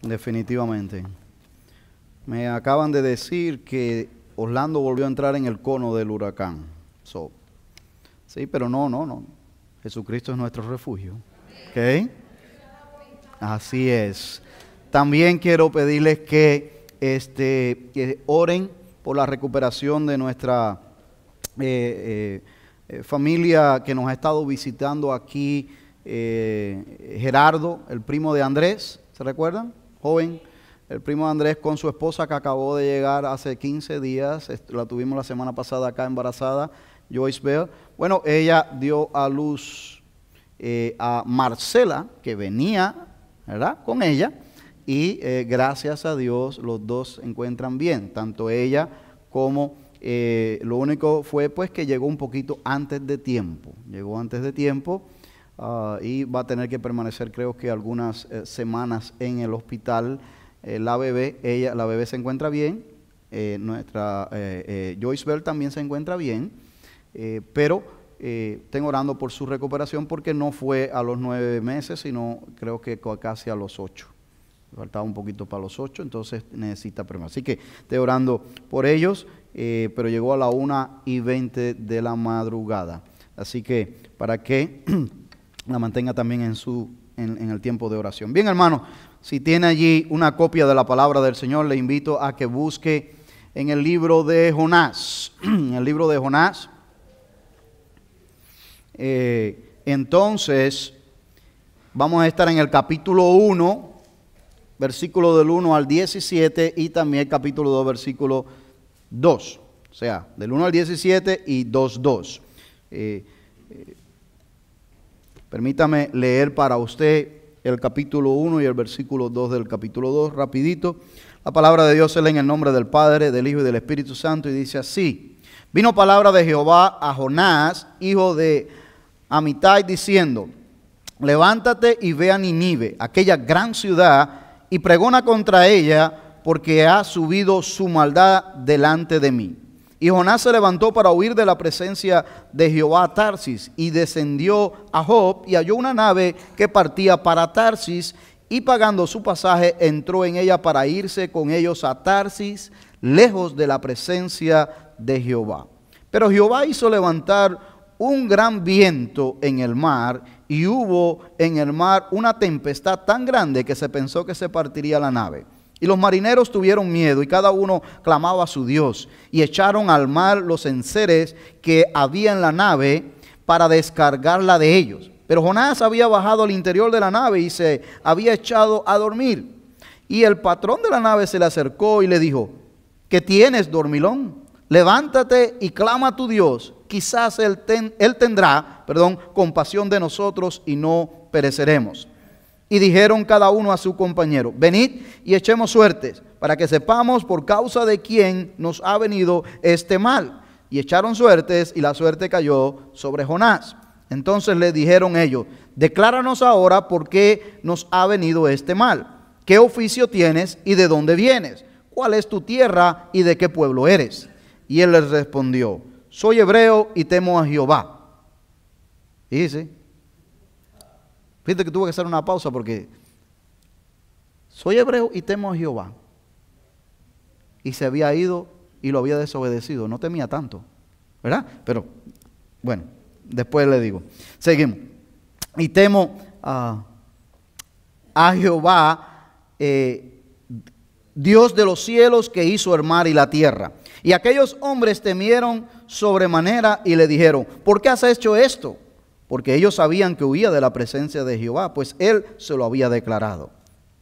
definitivamente. Me acaban de decir que Orlando volvió a entrar en el cono del huracán. Sí, pero no. Jesucristo es nuestro refugio. ¿Ok? Así es. También quiero pedirles que oren por la recuperación de nuestra familia que nos ha estado visitando aquí, Gerardo, el primo de Andrés, ¿se recuerdan? Joven, el primo de Andrés con su esposa que acabó de llegar hace 15 días, la tuvimos la semana pasada acá embarazada, Joyce Bell. Bueno, ella dio a luz a Marcela, que venía, ¿verdad?, con ella, y gracias a Dios los dos se encuentran bien, tanto ella como lo único fue pues que llegó un poquito antes de tiempo, y va a tener que permanecer creo que algunas semanas en el hospital. La bebé se encuentra bien, nuestra Joyce Bell también se encuentra bien, pero estén orando por su recuperación porque no fue a los 9 meses, sino creo que casi a los 8. Faltaba un poquito para los 8, entonces necesita permanecer. Así que esté orando por ellos, pero llegó a la 1:20 de la madrugada. Así que para que la mantenga también en el tiempo de oración. Bien, hermano, si tiene allí una copia de la palabra del Señor, le invito a que busque en el libro de Jonás. En el libro de Jonás. Entonces, vamos a estar en el capítulo 1, versículo del 1 al 17 y también el capítulo 2, versículo 2. O sea, del 1 al 17 y 2:2. Permítame leer para usted el capítulo 1 y el versículo 2 del capítulo 2, rapidito. La palabra de Dios se lee en el nombre del Padre, del Hijo y del Espíritu Santo y dice así: Vino palabra de Jehová a Jonás, hijo de Amitai, diciendo: Levántate y ve a Nínive, aquella gran ciudad, y pregona contra ella, porque ha subido su maldad delante de mí. Y Jonás se levantó para huir de la presencia de Jehová a Tarsis, y descendió a Job, y halló una nave que partía para Tarsis, y pagando su pasaje, entró en ella para irse con ellos a Tarsis, lejos de la presencia de Jehová. Pero Jehová hizo levantar un gran viento en el mar, y hubo en el mar una tempestad tan grande que se pensó que se partiría la nave. Y los marineros tuvieron miedo, y cada uno clamaba a su Dios, y echaron al mar los enseres que había en la nave para descargarla de ellos. Pero Jonás había bajado al interior de la nave y se había echado a dormir. Y el patrón de la nave se le acercó y le dijo: ¿Qué tienes, dormilón? Levántate y clama a tu Dios. Quizás él tendrá compasión de nosotros y no pereceremos. Y dijeron cada uno a su compañero: Venid y echemos suertes, para que sepamos por causa de quién nos ha venido este mal. Y echaron suertes, y la suerte cayó sobre Jonás. Entonces le dijeron ellos: Decláranos ahora por qué nos ha venido este mal. ¿Qué oficio tienes y de dónde vienes? ¿Cuál es tu tierra y de qué pueblo eres? Y él les respondió: Soy hebreo y temo a Jehová. Y dice, fíjate que tuve que hacer una pausa porque soy hebreo y temo a Jehová. Y se había ido y lo había desobedecido. No temía tanto, ¿verdad? Pero bueno, después le digo. Seguimos. Y temo a Jehová, Dios de los cielos, que hizo el mar y la tierra. Y aquellos hombres temieron sobremanera y le dijeron: ¿Por qué has hecho esto? Porque ellos sabían que huía de la presencia de Jehová, pues él se lo había declarado.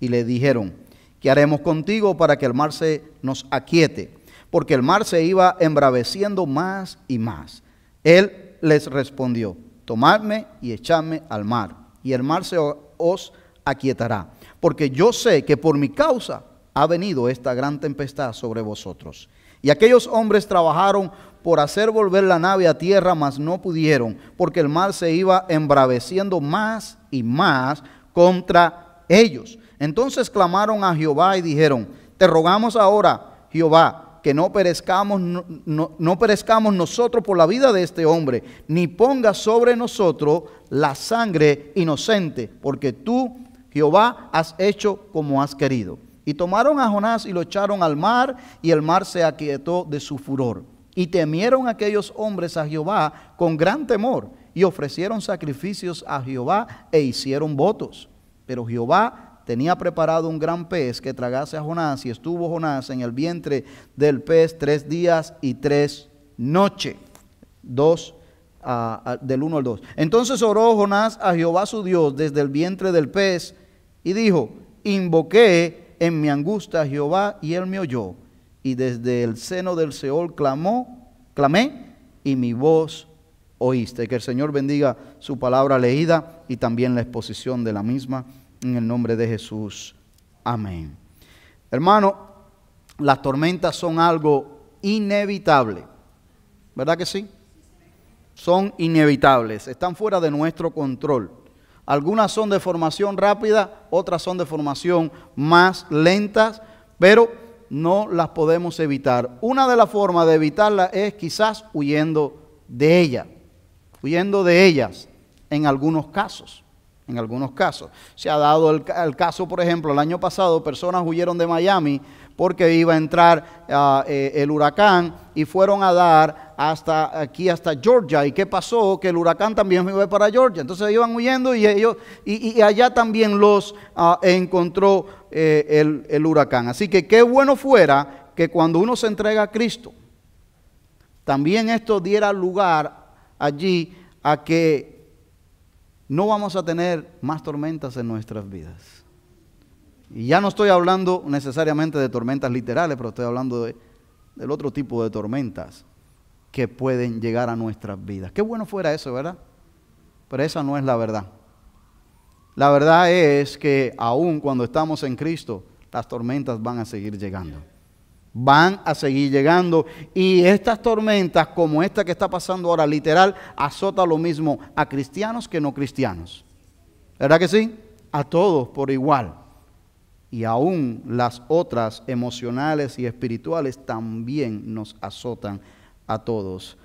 Y le dijeron: ¿Qué haremos contigo para que el mar se nos aquiete? Porque el mar se iba embraveciendo más y más. Él les respondió: Tomadme y echadme al mar, y el mar se os aquietará. Porque yo sé que por mi causa ha venido esta gran tempestad sobre vosotros. Y aquellos hombres trabajaron por hacer volver la nave a tierra, mas no pudieron, porque el mar se iba embraveciendo más y más contra ellos. Entonces clamaron a Jehová y dijeron: Te rogamos ahora, Jehová, que no perezcamos nosotros por la vida de este hombre, ni pongas sobre nosotros la sangre inocente, porque tú Jehová, has hecho como has querido. Y tomaron a Jonás y lo echaron al mar, y el mar se aquietó de su furor. Y temieron aquellos hombres a Jehová con gran temor, y ofrecieron sacrificios a Jehová e hicieron votos. Pero Jehová tenía preparado un gran pez que tragase a Jonás, y estuvo Jonás en el vientre del pez 3 días y 3 noches. Del 1 al 2. Entonces oró Jonás a Jehová su Dios desde el vientre del pez, y dijo: invoqué en mi angustia a Jehová, y él me oyó. Y desde el seno del Seol clamé, y mi voz oíste. Que el Señor bendiga su palabra leída y también la exposición de la misma, en el nombre de Jesús. Amén. Hermano, las tormentas son algo inevitable, ¿verdad que sí? Son inevitables, están fuera de nuestro control. Algunas son de formación rápida, otras son de formación más lentas, pero no las podemos evitar. Una de las formas de evitarlas es quizás huyendo de ellas en algunos casos. En algunos casos. Se ha dado el caso, por ejemplo, el año pasado personas huyeron de Miami porque iba a entrar el huracán, y fueron a dar hasta Georgia. ¿Y qué pasó? Que el huracán también fue para Georgia. Entonces iban huyendo, y allá también los encontró el huracán. Así que qué bueno fuera que cuando uno se entrega a Cristo, también esto diera lugar allí a que no vamos a tener más tormentas en nuestras vidas. Y ya no estoy hablando necesariamente de tormentas literales, pero estoy hablando del otro tipo de tormentas que pueden llegar a nuestras vidas. Qué bueno fuera eso, ¿verdad? Pero esa no es la verdad. La verdad es que aún cuando estamos en Cristo, las tormentas van a seguir llegando. Van a seguir llegando, y estas tormentas, como esta que está pasando ahora, literal, azota lo mismo a cristianos que no cristianos. ¿Verdad que sí? A todos por igual. Y aún las otras emocionales y espirituales también nos azotan a todos.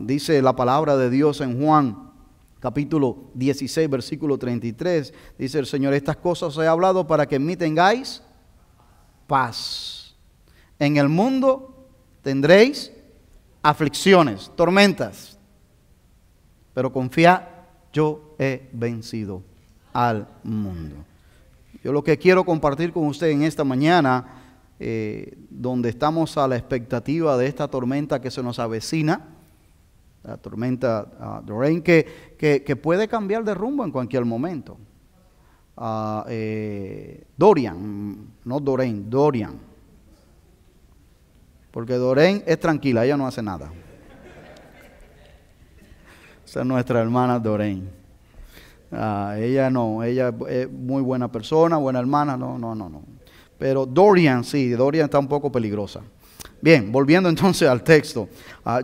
Dice la palabra de Dios en Juan capítulo 16, versículo 33. Dice el Señor: estas cosas os he hablado para que en mí tengáis paz. En el mundo tendréis aflicciones, tormentas, pero confiad, yo he vencido al mundo. Yo lo que quiero compartir con usted en esta mañana, donde estamos a la expectativa de esta tormenta que se nos avecina, la tormenta Dorian, que puede cambiar de rumbo en cualquier momento. Dorian, no Dorian, Dorian. Porque Doreen es tranquila, ella no hace nada. Esa es nuestra hermana Doreen. Ella no, ella es muy buena persona, buena hermana, no. Pero Dorian sí, Dorian está un poco peligrosa. Bien, volviendo entonces al texto.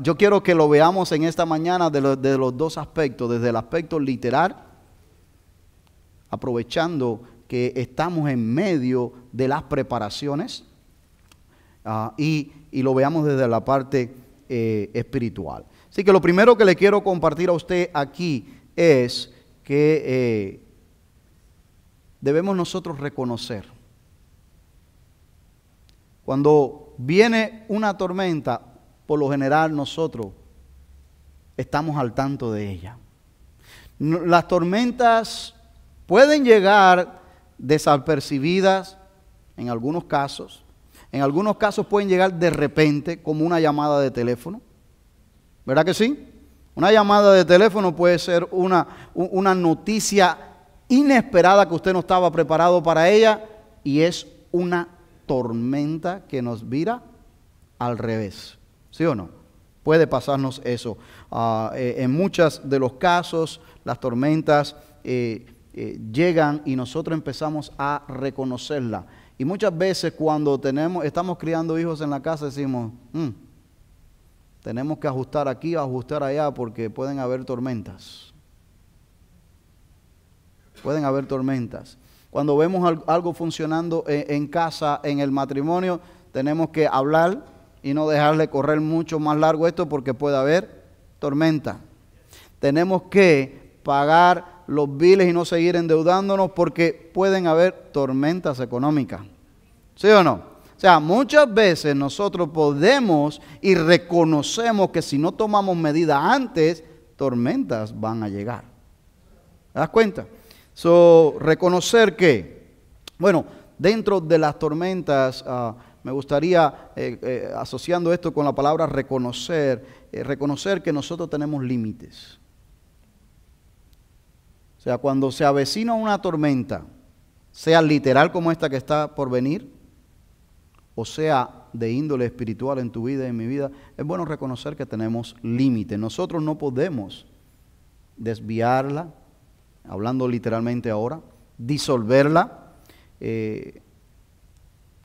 Yo quiero que lo veamos en esta mañana de los dos aspectos, desde el aspecto literal, aprovechando que estamos en medio de las preparaciones, y lo veamos desde la parte espiritual. Así que lo primero que le quiero compartir a usted aquí es que debemos nosotros reconocer cuando viene una tormenta. Por lo general nosotros estamos al tanto de ella. Las tormentas pueden llegar desapercibidas en algunos casos. En algunos casos pueden llegar de repente, como una llamada de teléfono. ¿Verdad que sí? Una llamada de teléfono puede ser una noticia inesperada que usted no estaba preparado para ella, y es una tormenta que nos vira al revés. ¿Sí o no? Puede pasarnos eso. En muchos de los casos, las tormentas llegan y nosotros empezamos a reconocerla. Y muchas veces cuando estamos criando hijos en la casa decimos, tenemos que ajustar aquí, ajustar allá, porque pueden haber tormentas. Pueden haber tormentas. Cuando vemos algo funcionando en casa, en el matrimonio, tenemos que hablar y no dejarle correr mucho más largo esto, porque puede haber tormenta. Tenemos que pagar los biles y no seguir endeudándonos, porque pueden haber tormentas económicas. ¿Sí o no? O sea, muchas veces nosotros podemos y reconocemos que si no tomamos medidas antes, tormentas van a llegar. ¿Te das cuenta? Reconocer que, bueno, dentro de las tormentas, me gustaría, asociando esto con la palabra reconocer, reconocer que nosotros tenemos límites. O sea, cuando se avecina una tormenta, sea literal como esta que está por venir, o sea de índole espiritual en tu vida y en mi vida, es bueno reconocer que tenemos límites. Nosotros no podemos desviarla, hablando literalmente ahora, disolverla.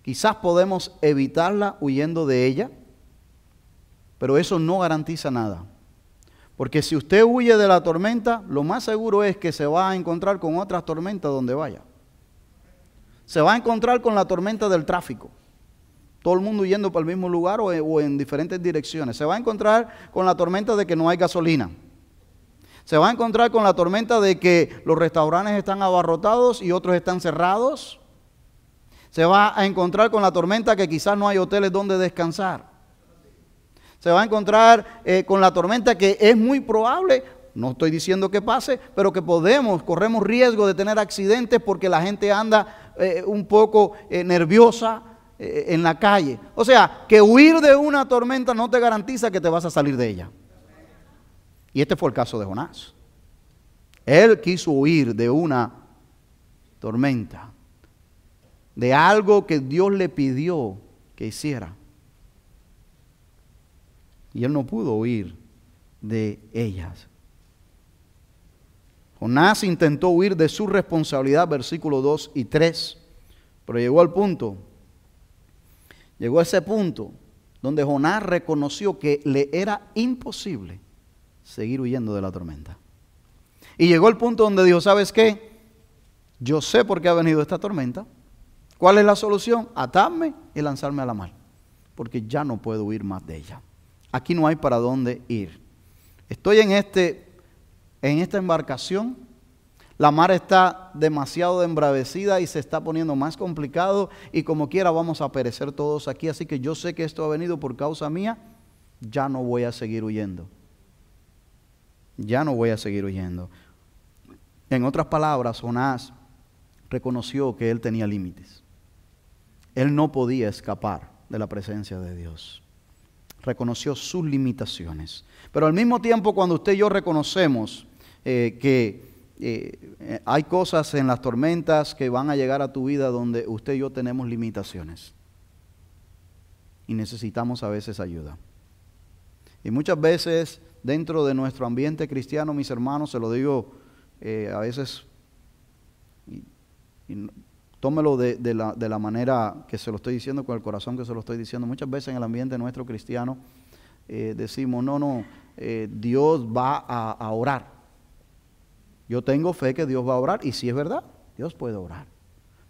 Quizás podemos evitarla huyendo de ella, pero eso no garantiza nada. Porque si usted huye de la tormenta, lo más seguro es que se va a encontrar con otras tormentas donde vaya. Se va a encontrar con la tormenta del tráfico. Todo el mundo yendo para el mismo lugar o en diferentes direcciones. Se va a encontrar con la tormenta de que no hay gasolina. Se va a encontrar con la tormenta de que los restaurantes están abarrotados y otros están cerrados. Se va a encontrar con la tormenta que quizás no hay hoteles donde descansar. Se va a encontrar con la tormenta que es muy probable, no estoy diciendo que pase, pero que corremos riesgo de tener accidentes porque la gente anda un poco nerviosa en la calle. O sea, que huir de una tormenta no te garantiza que te vas a salir de ella. Y este fue el caso de Jonás. Él quiso huir de una tormenta, de algo que Dios le pidió que hiciera. Y él no pudo huir de ellas. Jonás intentó huir de su responsabilidad, versículos 2 y 3, pero llegó a ese punto donde Jonás reconoció que le era imposible seguir huyendo de la tormenta. Y llegó el punto donde dijo, ¿sabes qué? Yo sé por qué ha venido esta tormenta. ¿Cuál es la solución? Atarme y lanzarme a la mar, porque ya no puedo huir más de ella. Aquí no hay para dónde ir. Estoy en esta embarcación. La mar está demasiado embravecida y se está poniendo más complicado y como quiera vamos a perecer todos aquí. Así que yo sé que esto ha venido por causa mía. Ya no voy a seguir huyendo. Ya no voy a seguir huyendo. En otras palabras, Jonás reconoció que él tenía límites. Él no podía escapar de la presencia de Dios. Reconoció sus limitaciones. Pero al mismo tiempo, cuando usted y yo reconocemos que hay cosas en las tormentas que van a llegar a tu vida donde usted y yo tenemos limitaciones. Y necesitamos a veces ayuda. Y muchas veces dentro de nuestro ambiente cristiano, mis hermanos, se lo digo a veces, y tómelo de la manera que se lo estoy diciendo, con el corazón que se lo estoy diciendo. Muchas veces en el ambiente nuestro cristiano decimos, Dios va a orar. Yo tengo fe que Dios va a orar, y si es verdad, Dios puede orar.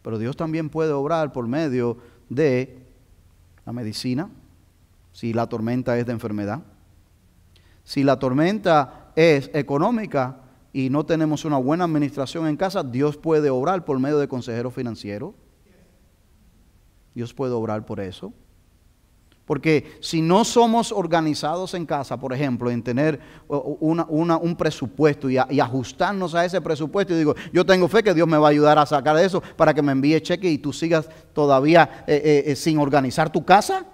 Pero Dios también puede obrar por medio de la medicina, si la tormenta es de enfermedad. Si la tormenta es económica y no tenemos una buena administración en casa, Dios puede obrar por medio de consejeros financieros. Dios puede obrar por eso. Porque si no somos organizados en casa, por ejemplo, en tener un presupuesto y ajustarnos a ese presupuesto, y digo, yo tengo fe que Dios me va a ayudar a sacar eso para que me envíe cheque y tú sigas todavía sin organizar tu casa,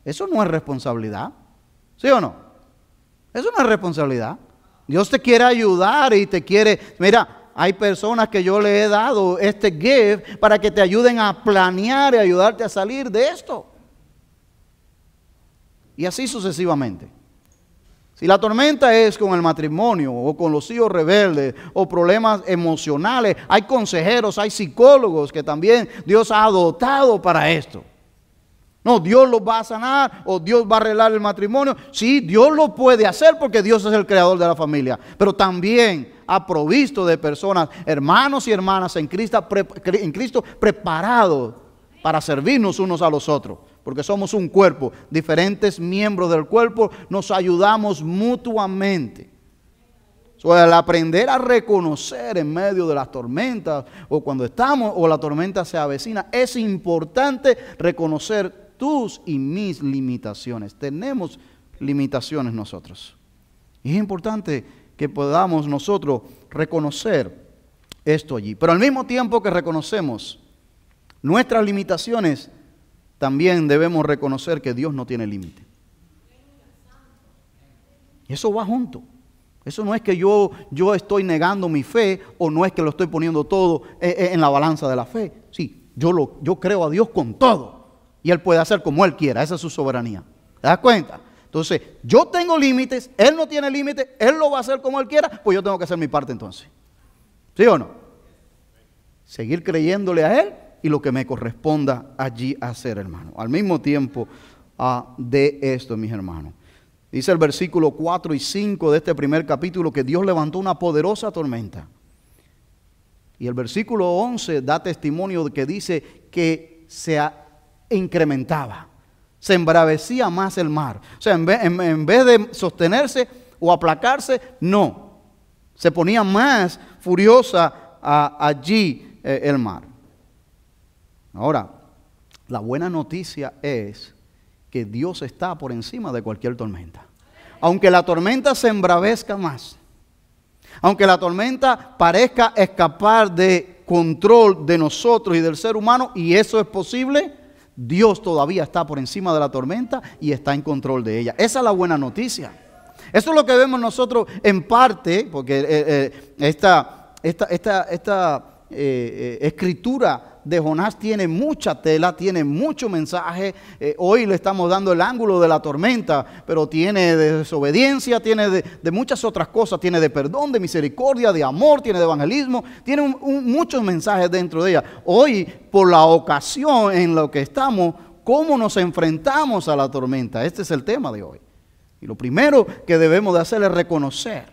eso no es responsabilidad. ¿Sí o no? Eso no es responsabilidad. Dios te quiere ayudar y te quiere, mira, hay personas que yo le he dado este gift para que te ayuden a planear y ayudarte a salir de esto. Y así sucesivamente. Si la tormenta es con el matrimonio o con los hijos rebeldes o problemas emocionales, hay consejeros, hay psicólogos que también Dios ha dotado para esto. No, Dios los va a sanar o Dios va a arreglar el matrimonio. Sí, Dios lo puede hacer porque Dios es el creador de la familia. Pero también ha provisto de personas, hermanos y hermanas en Cristo preparados para servirnos unos a los otros. Porque somos un cuerpo, diferentes miembros del cuerpo nos ayudamos mutuamente. Al aprender a reconocer en medio de las tormentas o cuando estamos o la tormenta se avecina, es importante reconocer tus y mis limitaciones. Tenemos limitaciones nosotros. Y es importante que podamos nosotros reconocer esto allí. Pero al mismo tiempo que reconocemos nuestras limitaciones, también debemos reconocer que Dios no tiene límite. Y eso va junto. Eso no es que yo estoy negando mi fe o no es que lo estoy poniendo todo en la balanza de la fe. Sí, yo creo a Dios con todo y Él puede hacer como Él quiera. Esa es su soberanía. ¿Te das cuenta? Entonces, yo tengo límites, Él no tiene límites, Él lo va a hacer como Él quiera, pues yo tengo que hacer mi parte entonces. ¿Sí o no? Seguir creyéndole a Él y lo que me corresponda allí hacer, hermano. Al mismo tiempo de esto, mis hermanos. Dice el versículo 4 y 5 de este primer capítulo que Dios levantó una poderosa tormenta. Y el versículo 11 da testimonio de que dice que se incrementaba, se embravecía más el mar. O sea, en vez de sostenerse o aplacarse, no. Se ponía más furiosa allí el mar. Ahora, la buena noticia es que Dios está por encima de cualquier tormenta. Aunque la tormenta se embravezca más, aunque la tormenta parezca escapar de control de nosotros y del ser humano, y eso es posible, Dios todavía está por encima de la tormenta y está en control de ella. Esa es la buena noticia. Eso es lo que vemos nosotros en parte, porque esta escritura de Jonás tiene mucha tela, tiene mucho mensaje. Hoy le estamos dando el ángulo de la tormenta, pero tiene de desobediencia, tiene de muchas otras cosas, tiene de perdón, de misericordia, de amor, tiene de evangelismo, tiene muchos mensajes dentro de ella. Hoy, por la ocasión en la que estamos, ¿cómo nos enfrentamos a la tormenta? Este es el tema de hoy. Y lo primero que debemos de hacer es reconocer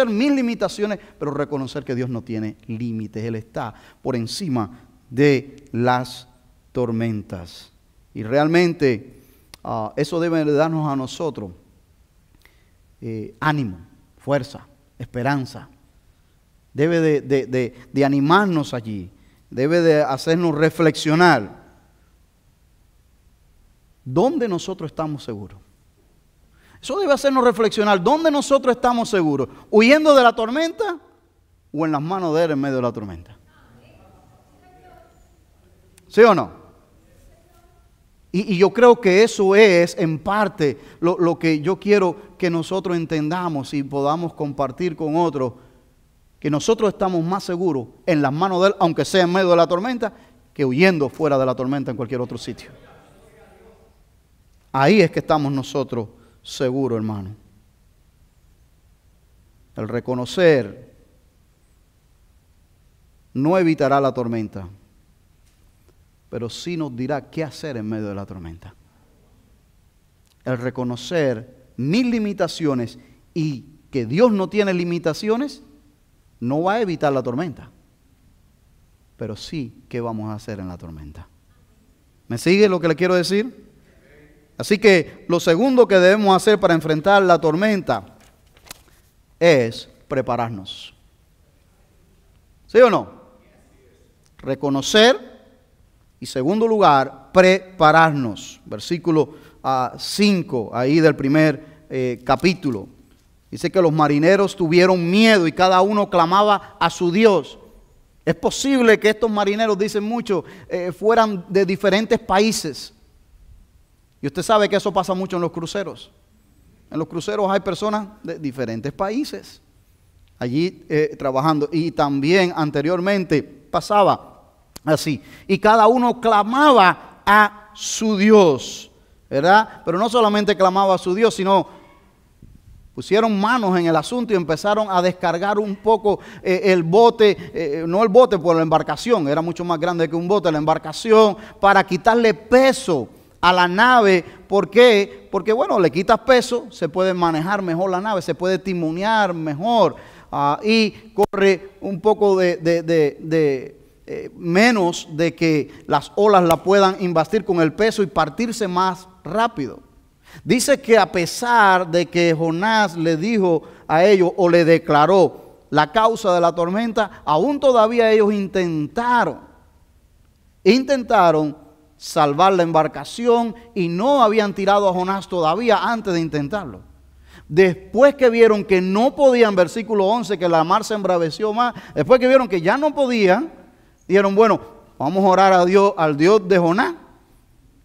mis limitaciones, pero reconocer que Dios no tiene límites. Él está por encima de las tormentas. Y realmente eso debe darnos a nosotros ánimo, fuerza, esperanza. Debe de animarnos allí. Debe de hacernos reflexionar. ¿Dónde nosotros estamos seguros? Eso debe hacernos reflexionar. ¿Dónde nosotros estamos seguros? ¿Huyendo de la tormenta o en las manos de Él en medio de la tormenta? ¿Sí o no? Y yo creo que eso es en parte lo que yo quiero que nosotros entendamos y podamos compartir con otros. Que nosotros estamos más seguros en las manos de Él, aunque sea en medio de la tormenta, que huyendo fuera de la tormenta en cualquier otro sitio. Ahí es que estamos nosotros seguro, hermano. El reconocer no evitará la tormenta, pero sí nos dirá qué hacer en medio de la tormenta. El reconocer mis limitaciones y que Dios no tiene limitaciones no va a evitar la tormenta, pero sí qué vamos a hacer en la tormenta. ¿Me sigue lo que le quiero decir? Así que lo segundo que debemos hacer para enfrentar la tormenta es prepararnos. ¿Sí o no? Reconocer y, segundo lugar, prepararnos. Versículo 5 ahí del primer capítulo. Dice que los marineros tuvieron miedo y cada uno clamaba a su Dios. Es posible que estos marineros, dicen muchos, fueran de diferentes países. Y usted sabe que eso pasa mucho en los cruceros. En los cruceros hay personas de diferentes países allí trabajando. Y también anteriormente pasaba así. Y cada uno clamaba a su Dios, ¿verdad? Pero no solamente clamaba a su Dios, sino pusieron manos en el asunto y empezaron a descargar un poco el bote, no el bote, por la embarcación, era mucho más grande que un bote, la embarcación, para quitarle peso a la nave. ¿Por qué? Porque bueno, le quitas peso, se puede manejar mejor la nave, se puede timonear mejor y corre un poco menos de que las olas la puedan investir con el peso y partirse más rápido. Dice que a pesar de que Jonás le dijo a ellos o le declaró la causa de la tormenta, aún todavía ellos intentaron salvar la embarcación y no habían tirado a Jonás todavía antes de intentarlo. Después que vieron que no podían, versículo 11, que la mar se embraveció más, después que vieron que ya no podían, dijeron, bueno, vamos a orar a Dios, al Dios de Jonás,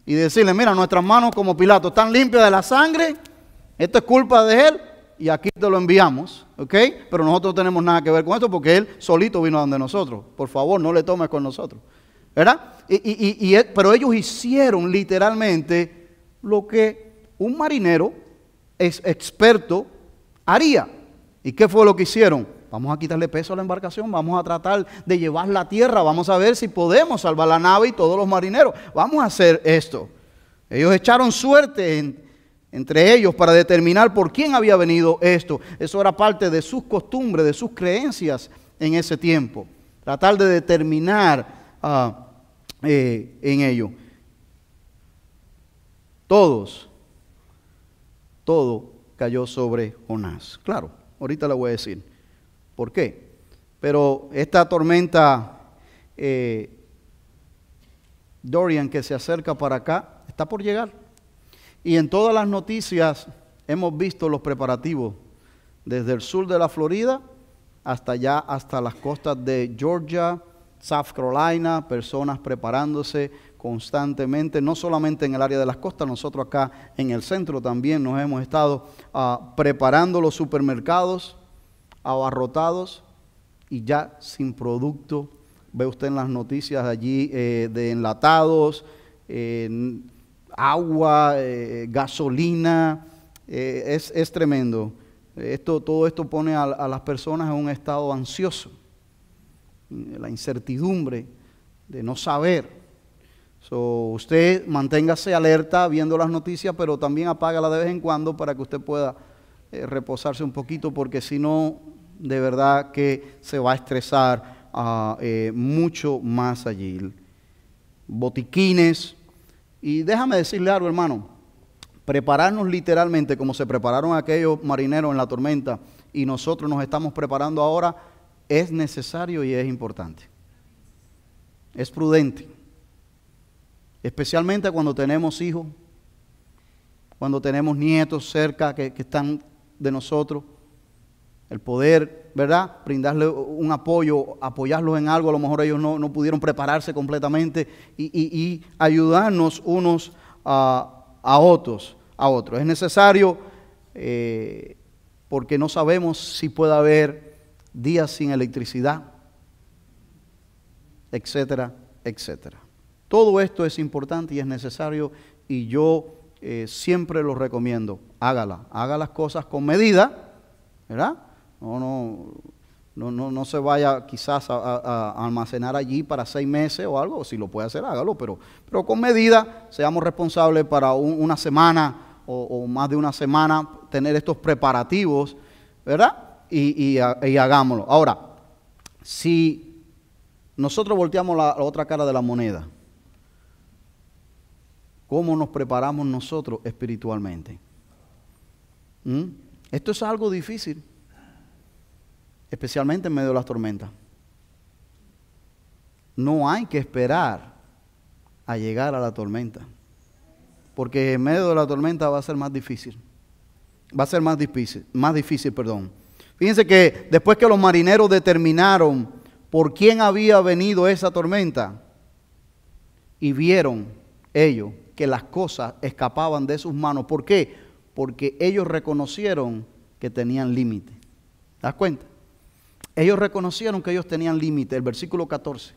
y decirle, mira, nuestras manos como Pilato están limpias de la sangre, esto es culpa de él, y aquí te lo enviamos, ¿ok? Pero nosotros no tenemos nada que ver con esto porque él solito vino donde nosotros. Por favor, no le tomes con nosotros, ¿verdad? Pero ellos hicieron literalmente lo que un marinero experto haría. ¿Y qué fue lo que hicieron? Vamos a quitarle peso a la embarcación, vamos a tratar de llevarla a tierra, vamos a ver si podemos salvar la nave y todos los marineros. Vamos a hacer esto. Ellos echaron suerte entre ellos para determinar por quién había venido esto. Eso era parte de sus costumbres, de sus creencias en ese tiempo. Tratar de determinar en ello. Todo cayó sobre Jonás. Claro, ahorita le voy a decir por qué. Pero esta tormenta Dorian que se acerca para acá, está por llegar. Y en todas las noticias hemos visto los preparativos, desde el sur de la Florida hasta allá, hasta las costas de Georgia, South Carolina, personas preparándose constantemente, no solamente en el área de las costas, nosotros acá en el centro también nos hemos estado preparando los supermercados, abarrotados y ya sin producto. Ve usted en las noticias allí de enlatados, agua, gasolina, es tremendo. Todo esto pone a las personas en un estado ansioso, la incertidumbre de no saber. Usted manténgase alerta viendo las noticias, pero también apágala de vez en cuando para que usted pueda reposarse un poquito, porque si no, de verdad que se va a estresar mucho más allí. Botiquines. Y déjame decirle algo, hermano, prepararnos literalmente como se prepararon aquellos marineros en la tormenta y nosotros nos estamos preparando ahora es necesario y es importante. Es prudente, especialmente cuando tenemos hijos, cuando tenemos nietos cerca que están de nosotros, el poder, ¿verdad?, brindarle un apoyo, apoyarlos en algo, a lo mejor ellos no pudieron prepararse completamente y ayudarnos unos a otros. Es necesario porque no sabemos si puede haber días sin electricidad, etcétera, etcétera. Todo esto es importante y es necesario y yo siempre lo recomiendo. Haga las cosas con medida, ¿verdad? No se vaya quizás a almacenar allí para 6 meses o algo. Si lo puede hacer, hágalo, pero con medida. Seamos responsables para una semana o más de una semana tener estos preparativos, ¿verdad? Y hagámoslo. Ahora, si nosotros volteamos la otra cara de la moneda, ¿cómo nos preparamos nosotros espiritualmente? Esto es algo difícil, especialmente en medio de las tormentas. No hay que esperar a llegar a la tormenta, porque en medio de la tormenta va a ser más difícil. Fíjense que después que los marineros determinaron por quién había venido esa tormenta y vieron ellos que las cosas escapaban de sus manos. ¿Por qué? Porque ellos reconocieron que tenían límite. ¿Te das cuenta? Ellos reconocieron que ellos tenían límite. El versículo 14.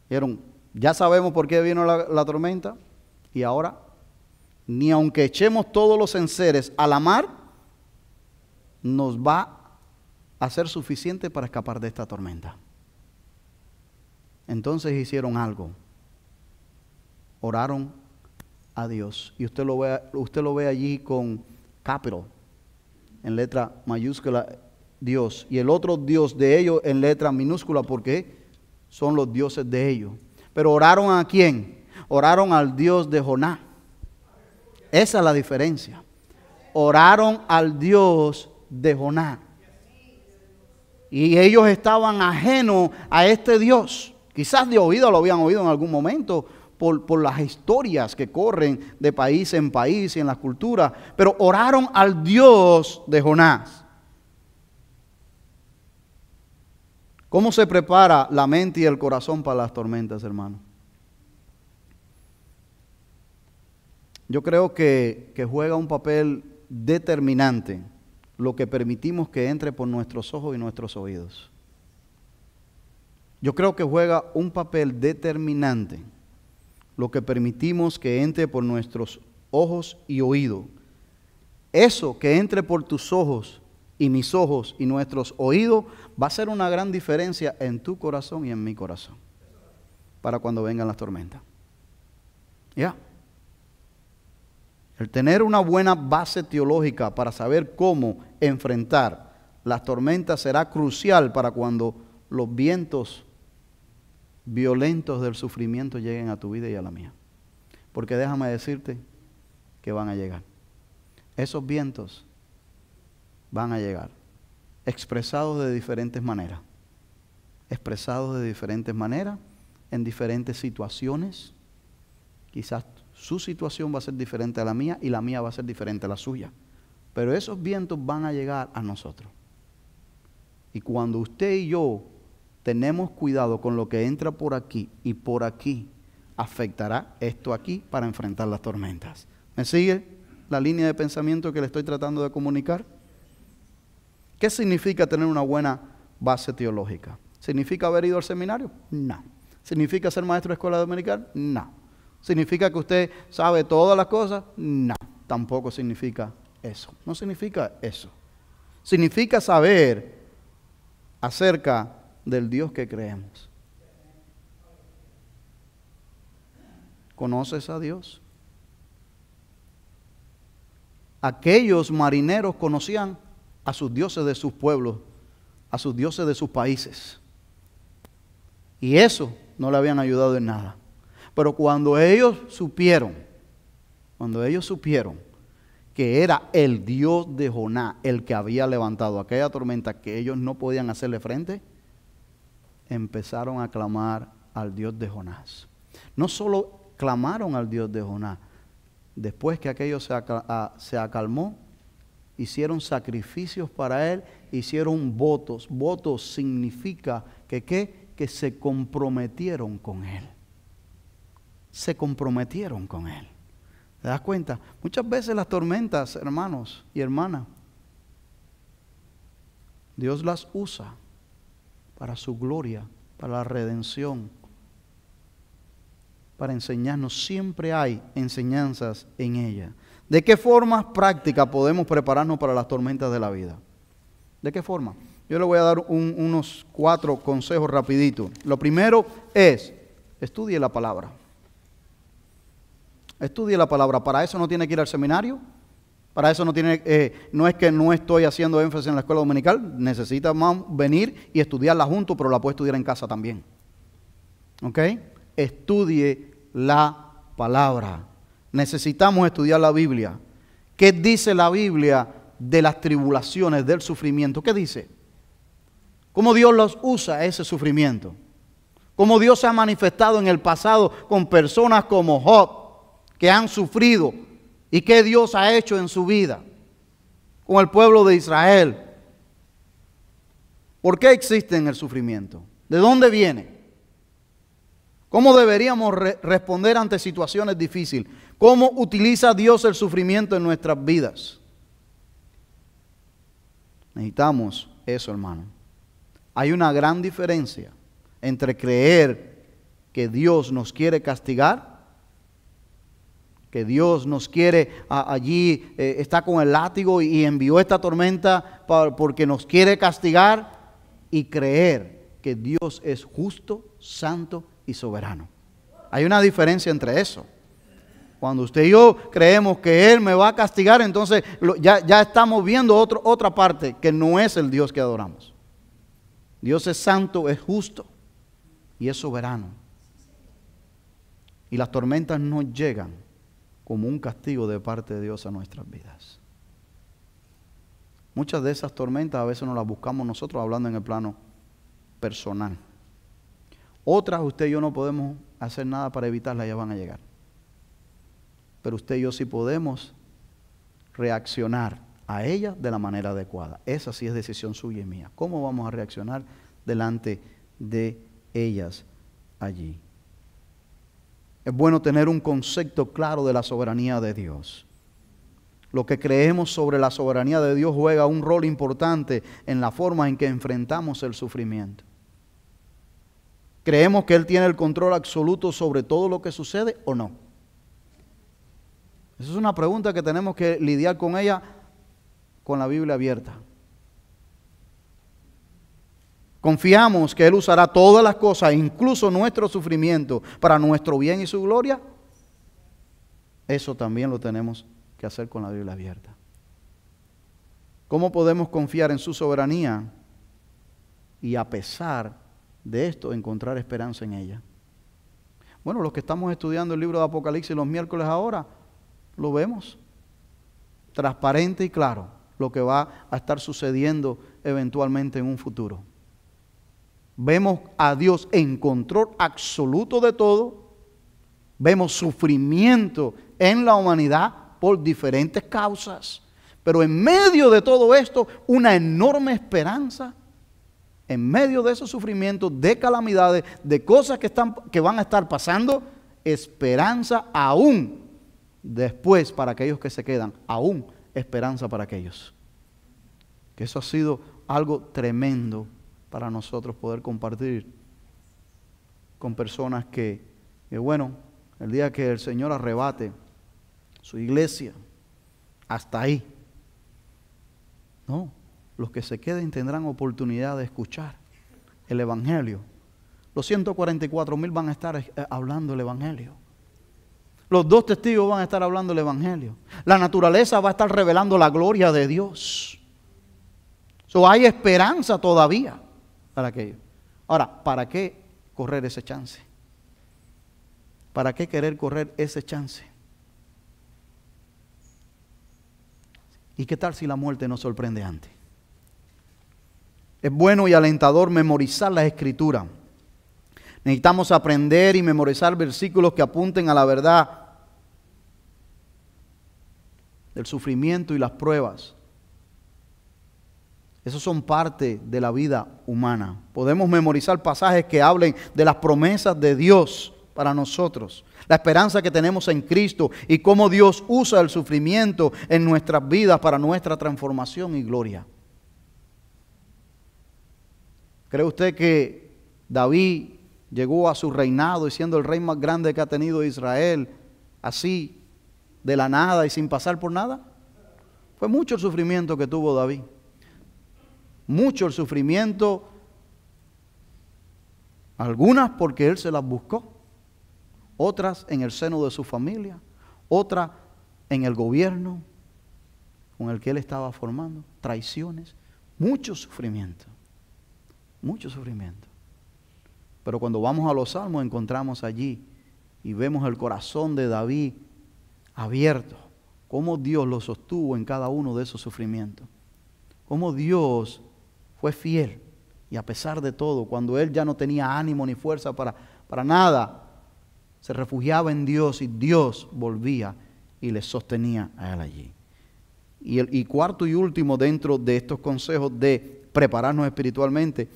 Dijeron, ya sabemos por qué vino la tormenta y ahora, ni aunque echemos todos los enseres a la mar, nos va a ser suficiente para escapar de esta tormenta. Entonces hicieron algo. Oraron a Dios. Y usted lo ve allí con capital, en letra mayúscula, Dios. Y el otro Dios de ellos en letra minúscula, porque son los dioses de ellos. Pero oraron ¿a quién? Oraron al Dios de Jonás. Esa es la diferencia. Oraron al Dios de Jonás. Y ellos estaban ajenos a este Dios. Quizás de oído lo habían oído en algún momento por las historias que corren de país en país y en las culturas. Pero oraron al Dios de Jonás. ¿Cómo se prepara la mente y el corazón para las tormentas, hermano? Yo creo que juega un papel determinante lo que permitimos que entre por nuestros ojos y nuestros oídos. Yo creo que juega un papel determinante lo que permitimos que entre por nuestros ojos y oídos. Eso que entre por tus ojos y mis ojos y nuestros oídos va a ser una gran diferencia en tu corazón y en mi corazón para cuando vengan las tormentas. ¿Ya? El tener una buena base teológica para saber cómo enfrentar las tormentas será crucial para cuando los vientos violentos del sufrimiento lleguen a tu vida y a la mía. Porque déjame decirte que van a llegar. Esos vientos van a llegar, expresados de diferentes maneras. Expresados de diferentes maneras, en diferentes situaciones. Quizás su situación va a ser diferente a la mía y la mía va a ser diferente a la suya. Pero esos vientos van a llegar a nosotros. Y cuando usted y yo tenemos cuidado con lo que entra por aquí y por aquí, afectará esto aquí para enfrentar las tormentas. ¿Me sigue la línea de pensamiento que le estoy tratando de comunicar? ¿Qué significa tener una buena base teológica? ¿Significa haber ido al seminario? No. ¿Significa ser maestro de escuela dominical? No. ¿Significa que usted sabe todas las cosas? No. Tampoco significa eso. No significa eso. Significa saber acerca del Dios que creemos. ¿Conoces a Dios? Aquellos marineros conocían a sus dioses de sus pueblos, a sus dioses de sus países. Y eso no le habían ayudado en nada. Pero cuando ellos supieron que era el Dios de Jonás el que había levantado aquella tormenta que ellos no podían hacerle frente, empezaron a clamar al Dios de Jonás. No solo clamaron al Dios de Jonás, después que aquello se acalmó, hicieron sacrificios para él, hicieron votos. Votos significa que se comprometieron con él. Se comprometieron con él. ¿Te das cuenta? Muchas veces las tormentas, hermanos y hermanas, Dios las usa para su gloria, para la redención, para enseñarnos. Siempre hay enseñanzas en ella. ¿De qué formas prácticas podemos prepararnos para las tormentas de la vida? ¿De qué forma? Yo le voy a dar unos 4 consejos rapiditos. Lo primero es, estudie la palabra. Estudie la palabra. Para eso no tiene que ir al seminario. Para eso no es que no estoy haciendo énfasis en la escuela dominical. Necesita venir y estudiarla junto, pero la puede estudiar en casa también. ¿Ok? Estudie la palabra. Necesitamos estudiar la Biblia. ¿Qué dice la Biblia de las tribulaciones, del sufrimiento? ¿Qué dice? ¿Cómo Dios los usa ese sufrimiento? ¿Cómo Dios se ha manifestado en el pasado con personas como Job, que han sufrido, y qué Dios ha hecho en su vida con el pueblo de Israel? ¿Por qué existe el sufrimiento? ¿De dónde viene? ¿Cómo deberíamos responder ante situaciones difíciles? ¿Cómo utiliza Dios el sufrimiento en nuestras vidas? Necesitamos eso, hermano. Hay una gran diferencia entre creer que Dios nos quiere castigar, que Dios nos quiere allí, está con el látigo y envió esta tormenta porque nos quiere castigar, y creer que Dios es justo, santo y soberano. Hay una diferencia entre eso. Cuando usted y yo creemos que Él me va a castigar, entonces ya estamos viendo otra parte que no es el Dios que adoramos. Dios es santo, es justo y es soberano. Y las tormentas no llegan como un castigo de parte de Dios a nuestras vidas. Muchas de esas tormentas a veces nos las buscamos nosotros hablando en el plano personal. Otras usted y yo no podemos hacer nada para evitarlas, ya van a llegar. Pero usted y yo sí podemos reaccionar a ellas de la manera adecuada. Esa sí es decisión suya y mía. ¿Cómo vamos a reaccionar delante de ellas allí? Es bueno tener un concepto claro de la soberanía de Dios. Lo que creemos sobre la soberanía de Dios juega un rol importante en la forma en que enfrentamos el sufrimiento. ¿Creemos que Él tiene el control absoluto sobre todo lo que sucede o no? Esa es una pregunta que tenemos que lidiar con ella con la Biblia abierta. ¿Confiamos que Él usará todas las cosas, incluso nuestro sufrimiento, para nuestro bien y su gloria? Eso también lo tenemos que hacer con la Biblia abierta. ¿Cómo podemos confiar en su soberanía y a pesar de esto encontrar esperanza en ella? Bueno, los que estamos estudiando el libro de Apocalipsis los miércoles ahora, lo vemos transparente y claro lo que va a estar sucediendo eventualmente en un futuro. Vemos a Dios en control absoluto de todo. Vemos sufrimiento en la humanidad por diferentes causas. Pero en medio de todo esto, una enorme esperanza. En medio de esos sufrimientos, de calamidades, de cosas que van a estar pasando, esperanza aún después para aquellos que se quedan. Aún esperanza para aquellos. Que eso ha sido algo tremendo para nosotros poder compartir con personas que bueno, el día que el Señor arrebate su iglesia, hasta ahí. No, los que se queden tendrán oportunidad de escuchar el Evangelio. Los 144,000 van a estar hablando el Evangelio. Los 2 testigos van a estar hablando el Evangelio. La naturaleza va a estar revelando la gloria de Dios. Hay esperanza todavía para aquello. Ahora, ¿para qué correr ese chance? ¿Para qué querer correr ese chance? ¿Y qué tal si la muerte nos sorprende antes? Es bueno y alentador memorizar la Escritura. Necesitamos aprender y memorizar versículos que apunten a la verdad del sufrimiento y las pruebas. Esos son parte de la vida humana. Podemos memorizar pasajes que hablen de las promesas de Dios para nosotros, la esperanza que tenemos en Cristo y cómo Dios usa el sufrimiento en nuestras vidas para nuestra transformación y gloria. ¿Cree usted que David llegó a su reinado y siendo el rey más grande que ha tenido Israel, así, de la nada y sin pasar por nada? Fue mucho el sufrimiento que tuvo David. Mucho el sufrimiento, algunas porque él se las buscó, otras en el seno de su familia, otras en el gobierno con el que él estaba formando, traiciones, mucho sufrimiento, mucho sufrimiento. Pero cuando vamos a los Salmos encontramos allí y vemos el corazón de David abierto, cómo Dios lo sostuvo en cada uno de esos sufrimientos, cómo Dios fue fiel y a pesar de todo, cuando él ya no tenía ánimo ni fuerza para nada, se refugiaba en Dios y Dios volvía y le sostenía a él allí. Y cuarto y último dentro de estos consejos de prepararnos espiritualmente,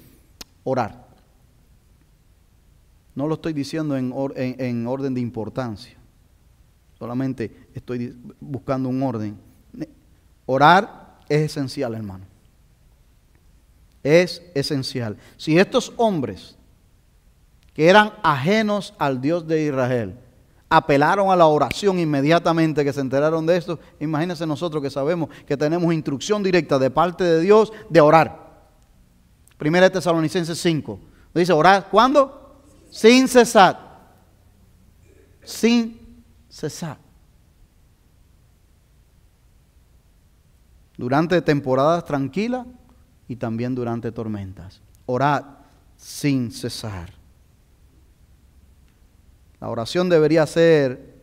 orar. No lo estoy diciendo en orden de importancia, solamente estoy buscando un orden. Orar es esencial, hermano. Es esencial. Si estos hombres que eran ajenos al Dios de Israel apelaron a la oración inmediatamente que se enteraron de esto, imagínense nosotros que sabemos que tenemos instrucción directa de parte de Dios de orar. Primera de Tesalonicenses 5 dice orar, ¿cuándo? Sin cesar. Sin cesar. Durante temporadas tranquilas y también durante tormentas. Orad sin cesar. La oración debería ser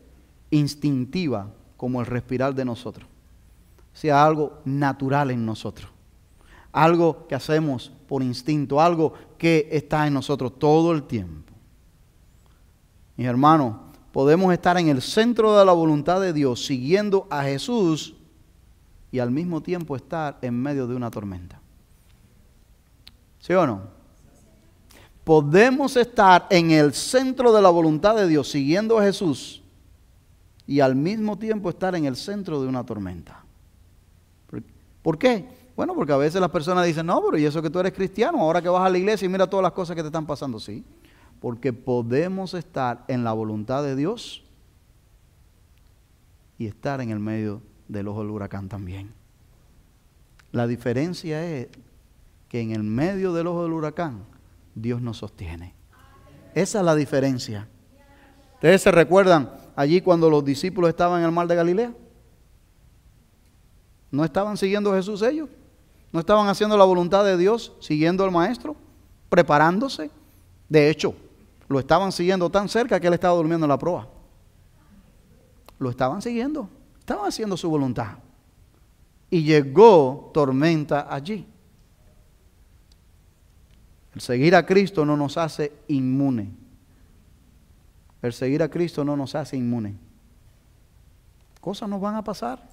instintiva como el respirar de nosotros, sea algo natural en nosotros, algo que hacemos por instinto, algo que está en nosotros todo el tiempo. Mis hermanos, podemos estar en el centro de la voluntad de Dios, siguiendo a Jesús, y al mismo tiempo estar en medio de una tormenta. ¿Sí o no? Podemos estar en el centro de la voluntad de Dios, siguiendo a Jesús, y al mismo tiempo estar en el centro de una tormenta. ¿Por qué? Bueno, porque a veces las personas dicen, no, pero ¿y eso que tú eres cristiano? Ahora que vas a la iglesia y mira todas las cosas que te están pasando. Sí, porque podemos estar en la voluntad de Dios y estar en el medio del ojo del huracán también. La diferencia es que en el medio del ojo del huracán Dios nos sostiene. Esa es la diferencia. ¿Ustedes se recuerdan allí cuando los discípulos estaban en el mar de Galilea? ¿No estaban siguiendo a Jesús ellos? ¿No estaban haciendo la voluntad de Dios, siguiendo al Maestro, preparándose? De hecho, lo estaban siguiendo tan cerca que él estaba durmiendo en la proa. Lo estaban siguiendo, estaban haciendo su voluntad. Y llegó tormenta allí. El seguir a Cristo no nos hace inmune. El seguir a Cristo no nos hace inmune. Cosas nos van a pasar.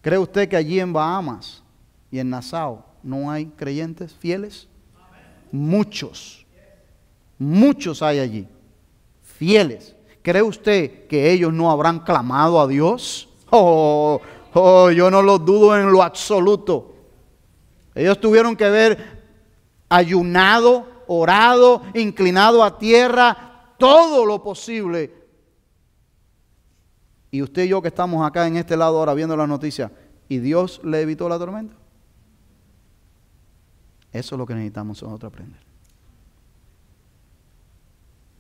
¿Cree usted que allí en Bahamas y en Nassau no hay creyentes fieles? Muchos. Muchos hay allí. Fieles. ¿Cree usted que ellos no habrán clamado a Dios? Yo no lo dudo en lo absoluto. Ellos tuvieron que haber ayunado, orado, inclinado a tierra, todo lo posible. Y usted y yo que estamos acá en este lado ahora viendo las noticias, ¿y Dios le evitó la tormenta? Eso es lo que necesitamos nosotros aprender.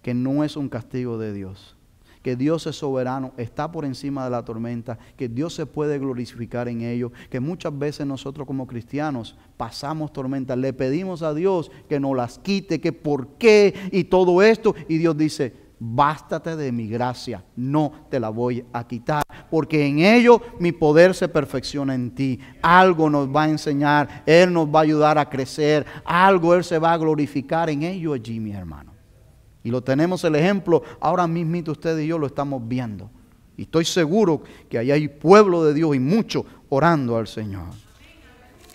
Que no es un castigo de Dios. Que Dios es soberano, está por encima de la tormenta, que Dios se puede glorificar en ello, que muchas veces nosotros como cristianos pasamos tormentas, le pedimos a Dios que nos las quite, que por qué y todo esto, y Dios dice, bástate de mi gracia, no te la voy a quitar, porque en ello mi poder se perfecciona en ti. Algo nos va a enseñar, Él nos va a ayudar a crecer, algo Él se va a glorificar en ello allí, mi hermano. Y lo tenemos el ejemplo, ahora mismito usted y yo lo estamos viendo. Y estoy seguro que ahí hay pueblo de Dios y mucho orando al Señor.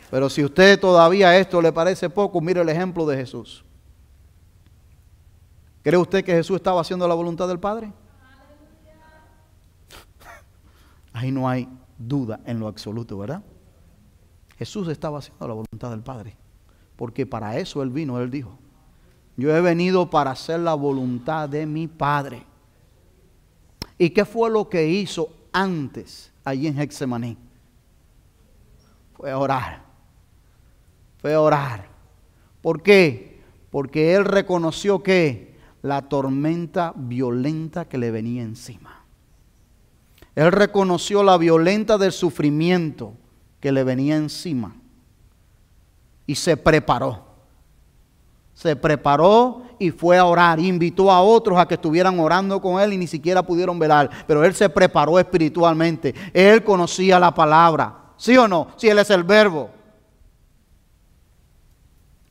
Pero si usted todavía esto le parece poco, mire el ejemplo de Jesús. ¿Cree usted que Jesús estaba haciendo la voluntad del Padre? Ahí no hay duda en lo absoluto, ¿verdad? Jesús estaba haciendo la voluntad del Padre. Porque para eso Él vino, Él dijo. Yo he venido para hacer la voluntad de mi Padre. ¿Y qué fue lo que hizo antes allí en Getsemaní? Fue a orar. Fue a orar. ¿Por qué? Porque Él reconoció que la tormenta violenta que le venía encima. Él reconoció la violenta del sufrimiento que le venía encima. Y se preparó. Se preparó y fue a orar. Invitó a otros a que estuvieran orando con él y ni siquiera pudieron velar. Pero él se preparó espiritualmente. Él conocía la palabra. ¿Sí o no? Si él es el verbo.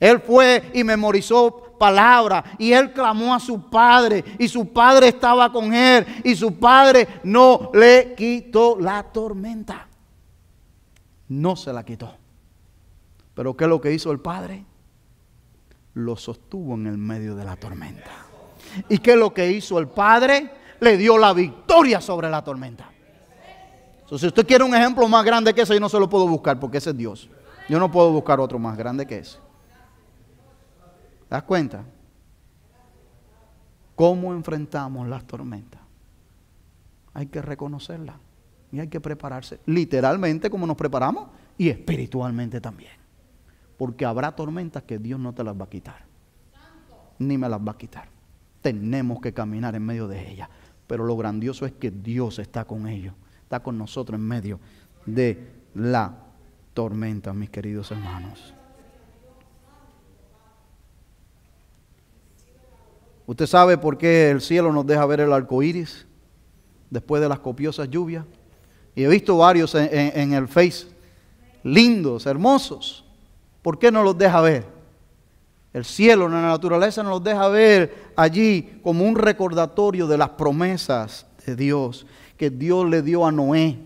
Él fue y memorizó palabra y él clamó a su padre y su padre estaba con él y su padre no le quitó la tormenta. No se la quitó. Pero ¿qué es lo que hizo el padre? Lo sostuvo en el medio de la tormenta. ¿Y qué es lo que hizo el Padre? Le dio la victoria sobre la tormenta. Entonces, si usted quiere un ejemplo más grande que ese, yo no se lo puedo buscar porque ese es Dios. Yo no puedo buscar otro más grande que ese. ¿Te das cuenta? ¿Cómo enfrentamos las tormentas? Hay que reconocerlas y hay que prepararse. Literalmente como nos preparamos y espiritualmente también. Porque habrá tormentas que Dios no te las va a quitar. Ni me las va a quitar. Tenemos que caminar en medio de ellas. Pero lo grandioso es que Dios está con ellos. Está con nosotros en medio de la tormenta, mis queridos hermanos. ¿Usted sabe por qué el cielo nos deja ver el arco iris? después de las copiosas lluvias. Y he visto varios en el Face, lindos, hermosos. ¿Por qué no los deja ver? El cielo, la naturaleza nos los deja ver allí como un recordatorio de las promesas de Dios que Dios le dio a Noé.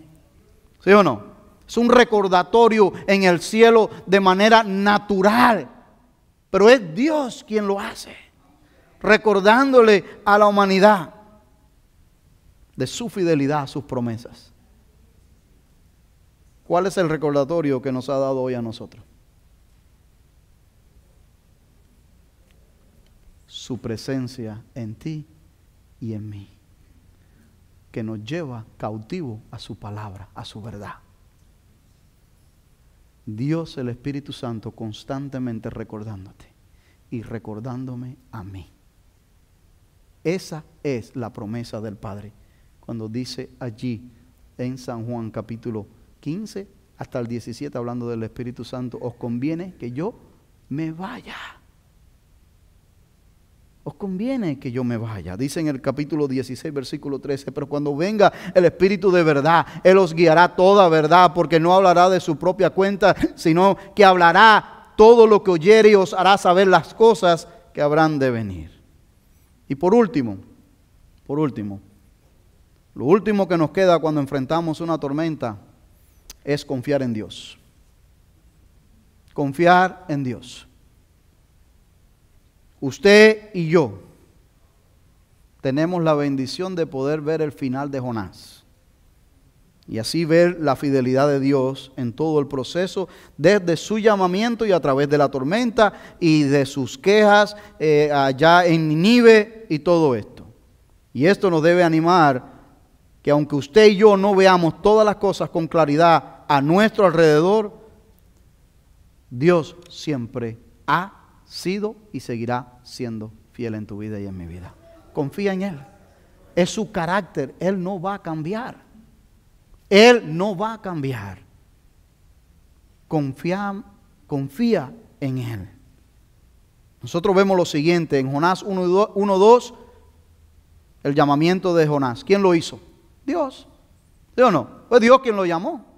¿Sí o no? Es un recordatorio en el cielo de manera natural. Pero es Dios quien lo hace, recordándole a la humanidad de su fidelidad a sus promesas. ¿Cuál es el recordatorio que nos ha dado hoy a nosotros? Su presencia en ti y en mí, que nos lleva cautivo a su palabra, a su verdad. Dios, el Espíritu Santo, constantemente recordándote y recordándome a mí. Esa es la promesa del Padre, cuando dice allí en San Juan capítulo 15 hasta el 17, hablando del Espíritu Santo: os conviene que yo me vaya. Os conviene que yo me vaya. Dice en el capítulo 16, versículo 13, pero cuando venga el Espíritu de verdad, Él os guiará toda verdad, porque no hablará de su propia cuenta, sino que hablará todo lo que oyere y os hará saber las cosas que habrán de venir. Y por último, lo último que nos queda cuando enfrentamos una tormenta es confiar en Dios. Confiar en Dios. Usted y yo tenemos la bendición de poder ver el final de Jonás y así ver la fidelidad de Dios en todo el proceso, desde su llamamiento y a través de la tormenta y de sus quejas allá en Nínive y todo esto. Y esto nos debe animar que aunque usted y yo no veamos todas las cosas con claridad a nuestro alrededor, Dios siempre ha sido y seguirá siendo fiel en tu vida y en mi vida. Confía en Él. Es su carácter. Él no va a cambiar. Él no va a cambiar. Confía en Él. Nosotros vemos lo siguiente en Jonás 1:2, el llamamiento de Jonás. ¿Quién lo hizo? Dios. ¿Sí o no? Fue Dios quien lo llamó.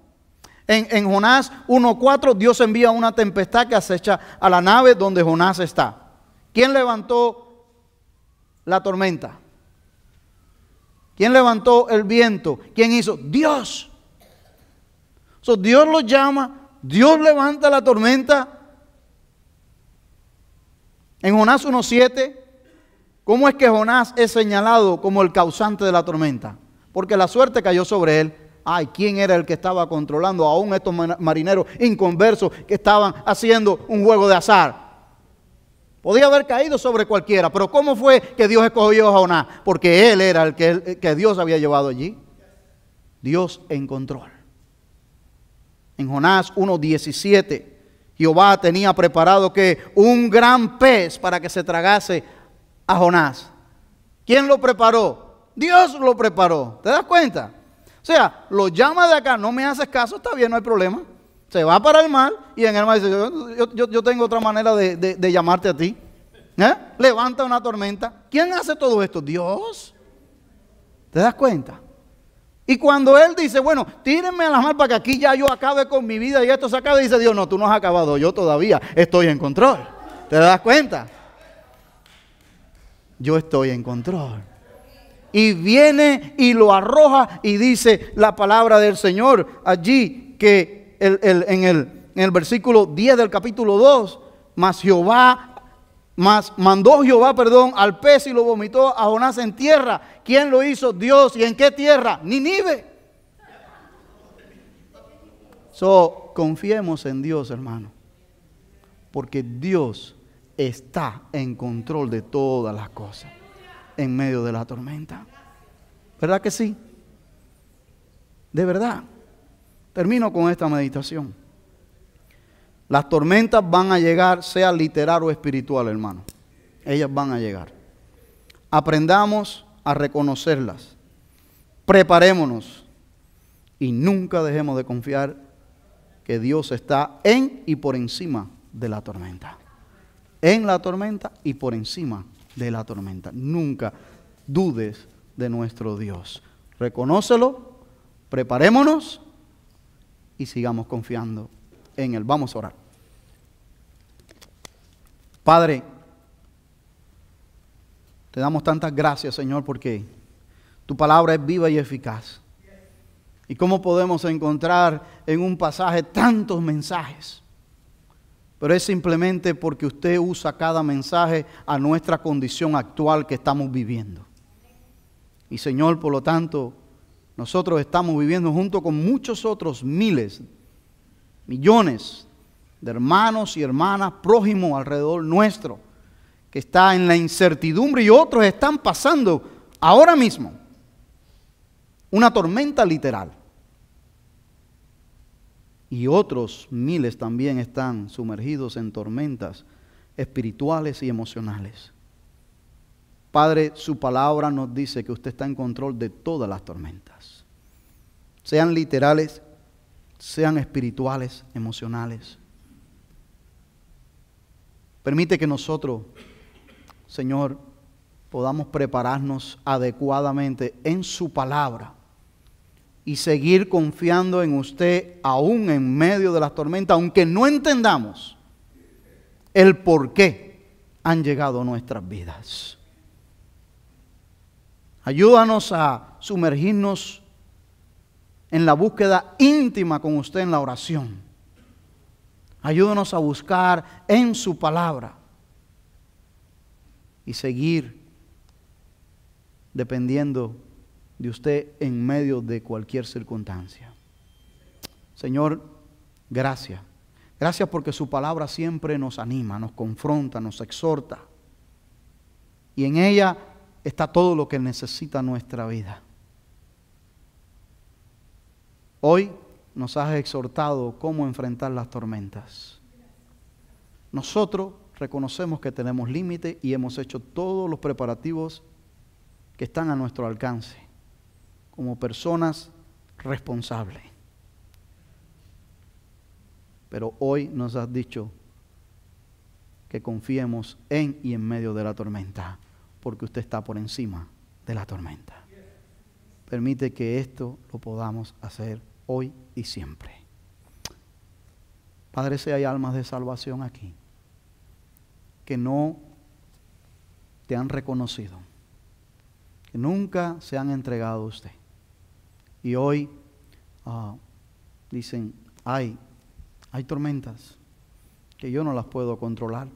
En Jonás 1:4 Dios envía una tempestad que acecha a la nave donde Jonás está. ¿Quién levantó la tormenta? ¿Quién levantó el viento? ¿Quién hizo? Dios. Dios lo llama, Dios levanta la tormenta. En Jonás 1:7, ¿cómo es que Jonás es señalado como el causante de la tormenta? Porque la suerte cayó sobre él. Ay, ¿quién era el que estaba controlando aún estos marineros inconversos que estaban haciendo un juego de azar? Podía haber caído sobre cualquiera, pero ¿cómo fue que Dios escogió a Jonás? Porque él era el que Dios había llevado allí. Dios en control. En Jonás 1:17, Jehová tenía preparado que un gran pez para que se tragase a Jonás. ¿Quién lo preparó? Dios lo preparó. ¿Te das cuenta? O sea, lo llama de acá, no me haces caso, está bien, no hay problema. Se va para el mar y en el mar dice, yo tengo otra manera de llamarte a ti. Levanta una tormenta. ¿Quién hace todo esto? Dios. ¿Te das cuenta? Y cuando Él dice, bueno, tírenme a la mar para que aquí ya yo acabe con mi vida y esto se acabe, dice Dios, no, tú no has acabado, yo todavía estoy en control. ¿Te das cuenta? Yo estoy en control. Y viene y lo arroja y dice la palabra del Señor allí que en el versículo 10 del capítulo 2, mandó Jehová al pez y lo vomitó a Jonás en tierra. ¿Quién lo hizo? Dios. ¿Y en qué tierra? Nínive. Confiemos en Dios, hermano, porque Dios está en control de todas las cosas en medio de la tormenta. ¿Verdad que sí? De verdad. Termino con esta meditación. Las tormentas van a llegar, sea literal o espiritual, hermano. Ellas van a llegar. Aprendamos a reconocerlas. Preparémonos. Y nunca dejemos de confiar que Dios está en y por encima de la tormenta. En la tormenta y por encima de la tormenta. Nunca dudes de nuestro Dios. Reconócelo, preparémonos y sigamos confiando en Él. Vamos a orar. Padre, te damos tantas gracias, Señor, porque tu palabra es viva y eficaz. ¿Y cómo podemos encontrar en un pasaje tantos mensajes? Pero es simplemente porque usted usa cada mensaje a nuestra condición actual que estamos viviendo. Y Señor, por lo tanto, nosotros estamos viviendo junto con muchos otros miles, millones de hermanos y hermanas prójimos alrededor nuestro, que está en la incertidumbre, y otros están pasando ahora mismo una tormenta literal. Y otros miles también están sumergidos en tormentas espirituales y emocionales. Padre, su palabra nos dice que usted está en control de todas las tormentas, sean literales, sean espirituales, emocionales. Permite que nosotros, Señor, podamos prepararnos adecuadamente en su palabra y seguir confiando en usted aún en medio de las tormentas, aunque no entendamos el por qué han llegado a nuestras vidas. Ayúdanos a sumergirnos en la búsqueda íntima con usted en la oración. Ayúdanos a buscar en su palabra y seguir dependiendo de usted en medio de cualquier circunstancia. Señor, gracias. Gracias porque su palabra siempre nos anima, nos confronta, nos exhorta. Y en ella está todo lo que necesita nuestra vida. Hoy nos has exhortado cómo enfrentar las tormentas. Nosotros reconocemos que tenemos límites y hemos hecho todos los preparativos que están a nuestro alcance como personas responsables. Pero hoy nos has dicho que confiemos en y en medio de la tormenta, porque usted está por encima de la tormenta. Permite que esto lo podamos hacer hoy y siempre. Padre, si hay almas de salvación aquí que no te han reconocido, que nunca se han entregado a usted, y hoy dicen, hay tormentas que yo no las puedo controlar,